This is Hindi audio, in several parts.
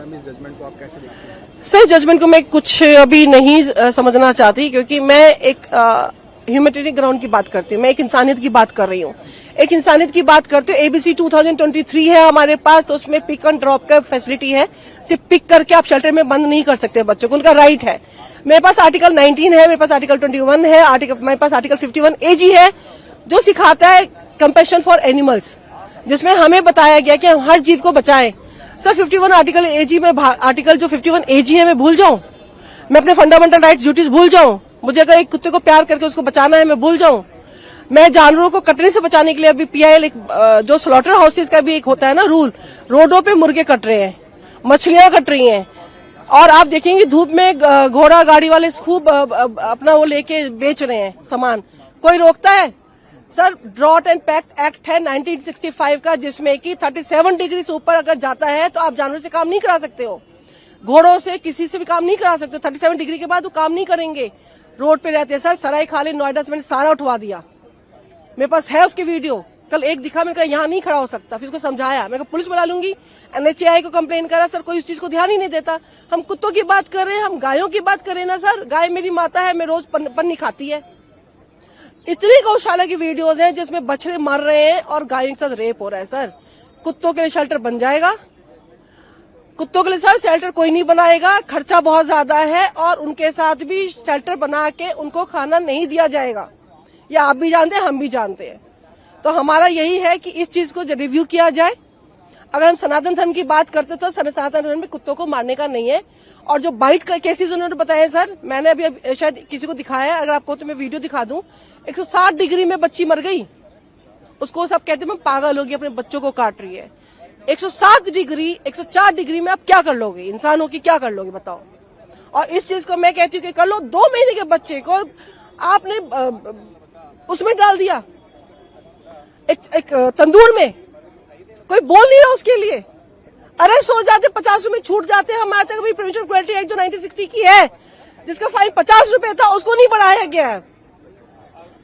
इस जजमेंट को आप कैसे देखते हैं? सर, जजमेंट को मैं कुछ अभी नहीं समझना चाहती, क्योंकि मैं एक ह्यूमैनिटेरियन ग्राउंड की बात करती हूँ, मैं एक इंसानियत की बात कर रही हूँ। एक इंसानियत की बात करते हो, एबीसी 2023 है हमारे पास, तो उसमें पिक एंड ड्रॉप का फैसिलिटी है। सिर्फ पिक करके आप शेल्टर में बंद नहीं कर सकते बच्चों को, उनका राइट है। मेरे पास आर्टिकल 19 है, मेरे पास आर्टिकल 21 है, मेरे पास आर्टिकल 51 एजी है, जो सिखाता है कंपैशन फॉर एनिमल्स, जिसमें हमें बताया गया कि हम हर जीव को बचाएं। सर, 51 आर्टिकल एजी में आर्टिकल जो 51 एजी है मैं भूल जाऊं? मैं अपने फंडामेंटल राइट्स ड्यूटीज भूल जाऊं? मुझे अगर एक कुत्ते को प्यार करके उसको बचाना है मैं भूल जाऊं? मैं जानवरों को कटने से बचाने के लिए अभी पीआईएल जो स्लॉटर हाउसेज का भी एक होता है ना रूल, रोडों पे मुर्गे कट रहे हैं, मछलियां कट रही हैं, और आप देखेंगे धूप में घोड़ा गाड़ी वाले खूब अपना वो लेके बेच रहे हैं सामान, कोई रोकता है? Sir, drought and pact act है 1965 का, जिसमें कि 37 डिग्री से ऊपर अगर जाता है तो आप जानवर से काम नहीं करा सकते हो, घोड़ों से किसी से भी काम नहीं करा सकते हो। 37 डिग्री के बाद वो काम नहीं करेंगे, रोड पे रहते हैं। सर, सराय खाली नोएडा से मैंने सारा उठवा दिया, मेरे पास है उसकी वीडियो। कल एक दिखा, मैंने कहा यहाँ नहीं खड़ा हो सकता, फिर उसको समझाया, मैंने कहा पुलिस बुला लूंगी, एनएचएआई को कंप्लेन करा। सर, कोई इस चीज को ध्यान ही नहीं देता। हम कुत्तों की बात कर रहे हैं, हम गायों की बात करें ना सर, गाय मेरी माता है, मैं रोज पन्नी खाती है। इतनी गौशाला की वीडियोज हैं जिसमें बछड़े मर रहे हैं और गायों के साथ रेप हो रहा है। सर, कुत्तों के लिए शेल्टर बन जाएगा? कुत्तों के लिए सर शेल्टर कोई नहीं बनाएगा, खर्चा बहुत ज्यादा है, और उनके साथ भी शेल्टर बना के उनको खाना नहीं दिया जाएगा। ये आप भी जानते हैं, हम भी जानते हैं। तो हमारा यही है कि इस चीज को रिव्यू किया जाए। अगर हम सनातन धर्म की बात करते तो सनातन धर्म में कुत्तों को मारने का नहीं है। और जो बाइट का केसेस उन्होंने बताया सर, मैंने अभी शायद किसी को दिखाया है, अगर आपको तो मैं वीडियो दिखा दूं। 160 डिग्री में बच्ची मर गई, उसको सब कहते हैं पागल होगी, अपने बच्चों को काट रही है। 107 डिग्री 104 डिग्री में आप क्या कर लोगे? इंसान हो कि क्या कर लोगे बताओ? और इस चीज को मैं कहती हूँ कि कर लो। 2 महीने के बच्चे को आपने उसमें डाल दिया, एक तंदूर में, कोई बोल नहीं रहा उसके लिए। अरेस्ट हो जाते, 50 रुपए छूट जाते। हमारे तक अभी प्रिवेंशन क्वालिटी एक्ट जो 1960 की है, जिसका फाइन 50 रुपए था, उसको नहीं बढ़ाया गया है।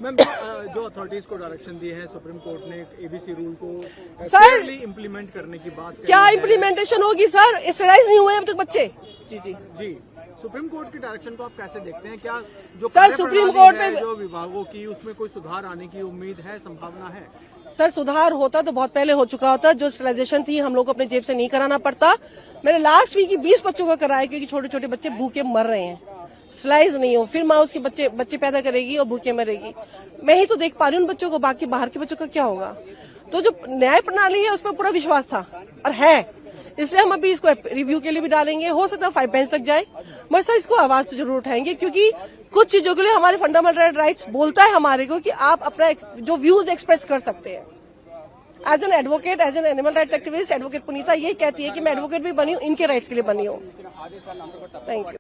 मैम, जो अथॉरिटीज को डायरेक्शन दी है सुप्रीम कोर्ट ने एबीसी रूल को सर इम्प्लीमेंट करने की बात, क्या इम्प्लीमेंटेशन होगी सर? स्टेलाइज नहीं हुए अब तक बच्चे। जी, सुप्रीम कोर्ट की डायरेक्शन को आप कैसे देखते हैं? क्या जो सर सुप्रीम कोर्ट में जो विभागों की, उसमें कोई सुधार आने की उम्मीद है, संभावना है? सर, सुधार होता तो बहुत पहले हो चुका होता। जो स्टेलाइजेशन थी हम लोग को अपने जेब से नहीं कराना पड़ता। मैंने लास्ट वीक ही 20 बच्चों का कराया, क्योंकि छोटे छोटे बच्चे भूखे मर रहे हैं, स्टेलाइज नहीं हो, फिर माँ उसके बच्चे पैदा करेगी और भूखे मरेगी। मैं ही तो देख पा रही हूँ उन बच्चों को, बाकी बाहर के बच्चों का क्या होगा? तो जो न्याय प्रणाली है उस पर पूरा विश्वास था और है, इसलिए हम अभी इसको रिव्यू के लिए भी डालेंगे। हो सकता है 5 बेंच तक जाए, मगर सर इसको आवाज तो जरूर उठाएंगे, क्योंकि कुछ चीजों के लिए हमारे फंडामेंटल राइट्स बोलता है हमारे को कि आप अपना जो व्यूज एक्सप्रेस कर सकते हैं। As an advocate, as an animal rights activist, advocate Punita यही कहती है कि मैं एडवोकेट भी बनी हूँ, इनके राइट्स के लिए बनी हूँ। Thank you.